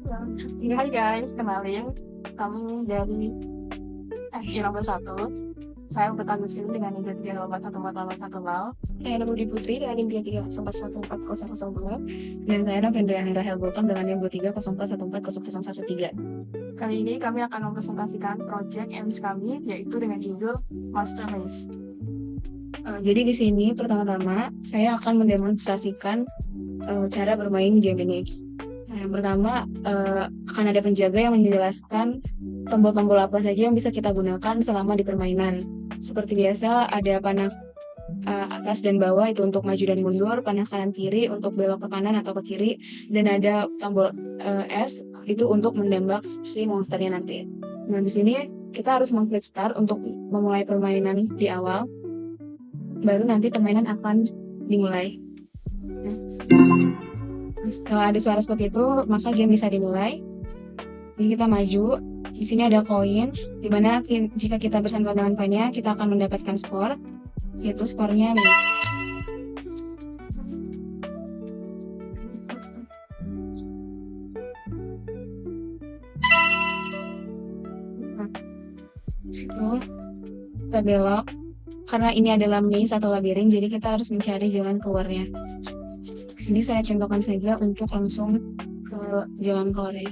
Hai guys, kenalin kami dari SG nomor 1. Saya bertanggung sini dengan NIMBY 3841410. Saya Nurudi Putri dengan NIMBY 3414002. Dan saya Novendriana Rahel Gultom dengan NIMBY 304140013. Kali ini kami akan mempresentasikan project MS kami, yaitu dengan judul Monster Maze. Jadi di sini pertama-tama saya akan mendemonstrasikan cara bermain game ini. Yang pertama, akan ada penjaga yang menjelaskan tombol-tombol apa saja yang bisa kita gunakan selama di permainan. Seperti biasa, ada panah atas dan bawah itu untuk maju dan mundur, panah kanan kiri untuk belok ke kanan atau ke kiri, dan ada tombol S itu untuk menembak si monsternya nanti. Nah, di sini kita harus mengklik start untuk memulai permainan di awal, baru nanti permainan akan dimulai. Setelah ada suara seperti itu, maka game bisa dimulai. Jadi kita maju. Di sini ada koin, di mana jika kita bersama dengan pannya, kita akan mendapatkan skor, yaitu skornya nih. Situ kita belok. Karena ini adalah maze atau labirin, jadi kita harus mencari jalan keluarnya. Jadi saya contohkan saja untuk langsung ke jalan keluarnya.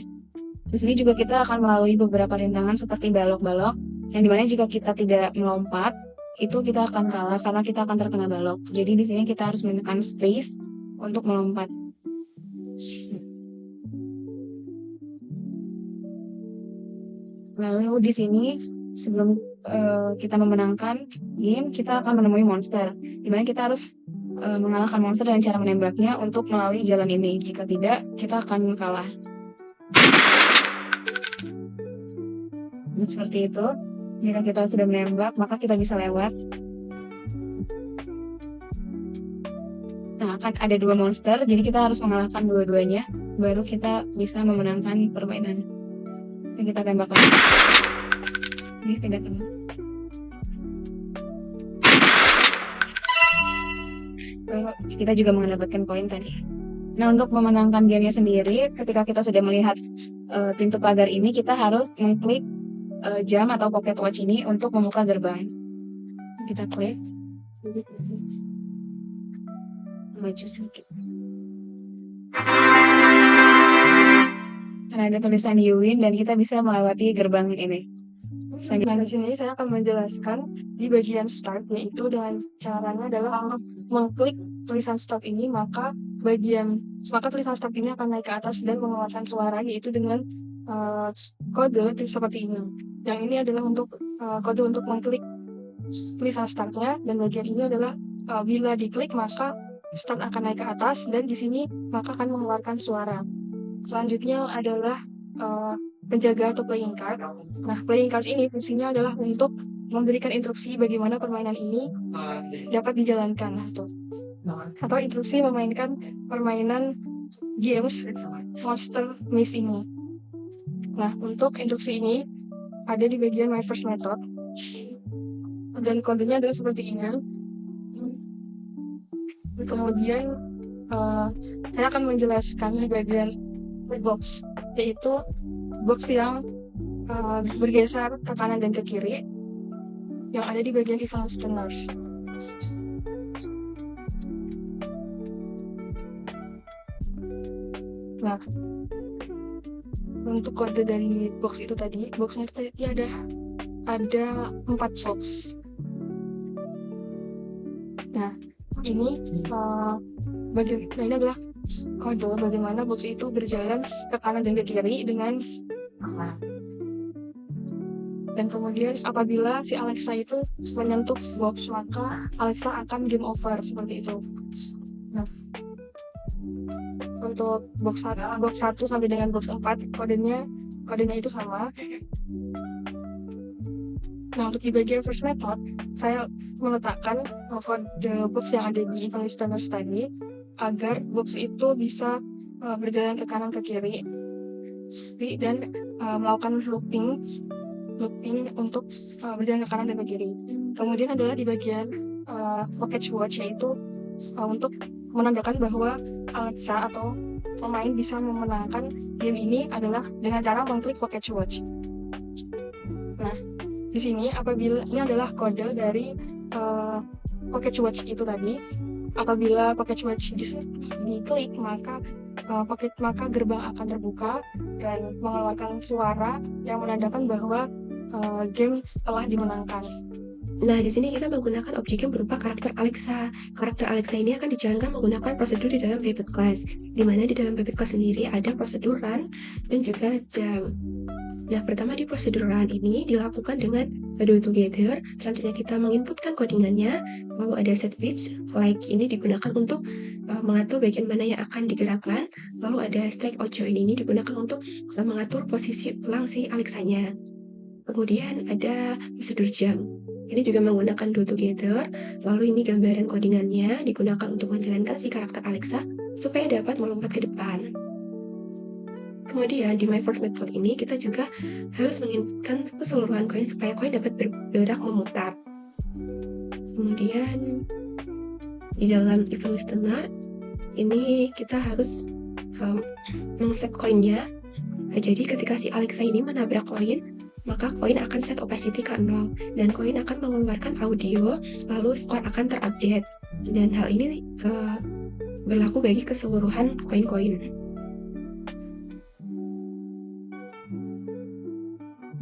Di sini juga kita akan melalui beberapa rintangan seperti balok-balok, yang dimana jika kita tidak melompat, itu kita akan kalah karena kita akan terkena balok. Jadi di sini kita harus menekan space untuk melompat. Lalu di sini sebelum kita memenangkan game, kita akan menemui monster, dimana kita harus mengalahkan monster dengan cara menembaknya untuk melalui jalan ini. Jika tidak, kita akan kalah. Dan seperti itu, jika kita sudah menembak, maka kita bisa lewat. Nah, akan ada dua monster, jadi kita harus mengalahkan dua-duanya, baru kita bisa memenangkan permainan. Dan kita tembakkan. Ini tidak kena. Kita juga mendapatkan koin tadi. Nah, untuk memenangkan gamenya sendiri, ketika kita sudah melihat pintu pagar ini, kita harus mengklik jam atau pocket watch ini untuk membuka gerbang. Kita klik. Maju sedikit. Karena ada tulisan you win dan kita bisa melewati gerbang ini. Nah, di sini saya akan menjelaskan di bagian start, yaitu dengan caranya adalah mengklik tulisan start ini, maka tulisan start ini akan naik ke atas dan mengeluarkan suara, yaitu dengan kode seperti ini. Yang ini adalah untuk kode untuk mengklik tulisan startnya, dan bagian ini adalah bila diklik maka start akan naik ke atas, dan di sini maka akan mengeluarkan suara. Selanjutnya adalah penjaga atau playing card. Nah, playing card ini fungsinya adalah untuk memberikan instruksi bagaimana permainan ini dapat dijalankan, atau instruksi memainkan permainan games Monster Maze ini. Nah, untuk instruksi ini ada di bagian My First Method, dan kodenya adalah seperti ini. Kemudian saya akan menjelaskan di bagian box, yaitu box yang bergeser ke kanan dan ke kiri, yang ada di bagian event listeners. Nah, untuk kode dari box itu tadi, boxnya itu tadi ada 4 box. Nah, ini ini adalah kode bagaimana box itu berjalan ke kanan dan ke kiri dengan dan kemudian apabila si Alexa itu menyentuh box, maka Alexa akan game over, seperti itu. Nah, untuk box 1 sampai dengan box 4 kodenya itu sama. Nah, untuk di bagian first method, saya meletakkan kode box yang ada di event listeners tadi agar box itu bisa berjalan ke kanan ke kiri dan melakukan looping untuk berjalan ke kanan dan ke kiri. Kemudian adalah di bagian pocket watch, yaitu untuk menandakan bahwa Alexa atau pemain bisa memenangkan game ini adalah dengan cara mengklik Pocket Watch. Nah, di sini apabila ini adalah kode dari Pocket Watch itu tadi. Apabila Pocket Watch diklik, maka gerbang akan terbuka dan mengeluarkan suara yang menandakan bahwa game telah dimenangkan. Nah, di sini kita menggunakan objek yang berupa karakter Alexa. Karakter Alexa ini akan dijalankan menggunakan prosedur di dalam Paper Class, di mana di dalam Paper Class sendiri ada prosedur run dan juga jam. Nah, pertama di prosedur run ini dilakukan dengan do together, selanjutnya kita menginputkan codingannya, lalu ada set bits, like ini digunakan untuk mengatur bagian mana yang akan digerakkan, lalu ada strike out join ini digunakan untuk mengatur posisi ulang si Alexanya. Kemudian ada prosedur jam. Ini juga menggunakan do together, lalu ini gambaran codingannya digunakan untuk menjalankan si karakter Alexa supaya dapat melompat ke depan. Kemudian di My First Method ini kita juga harus menginginkan keseluruhan koin supaya koin dapat bergerak memutar. Kemudian di dalam event listener ini kita harus mengset koinnya. Jadi ketika si Alexa ini menabrak koin, maka koin akan set opacity ke 0 dan koin akan mengeluarkan audio, lalu skor akan terupdate. Dan hal ini berlaku bagi keseluruhan koin-koin.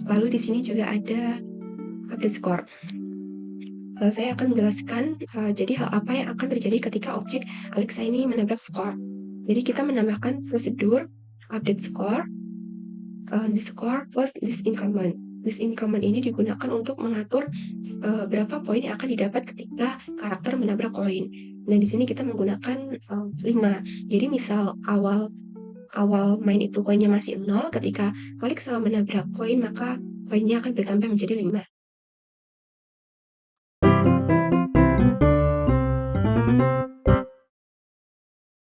Lalu di sini juga ada update score. Saya akan menjelaskan jadi hal apa yang akan terjadi ketika objek Alexa ini menabrak skor. Jadi kita menambahkan prosedur update score, the score plus this increment. This increment ini digunakan untuk mengatur berapa poin yang akan didapat ketika karakter menabrak koin. Nah, di sini kita menggunakan 5. Jadi misal awal main itu koinnya masih 0, ketika Alexa menabrak koin maka koinnya akan bertambah menjadi 5.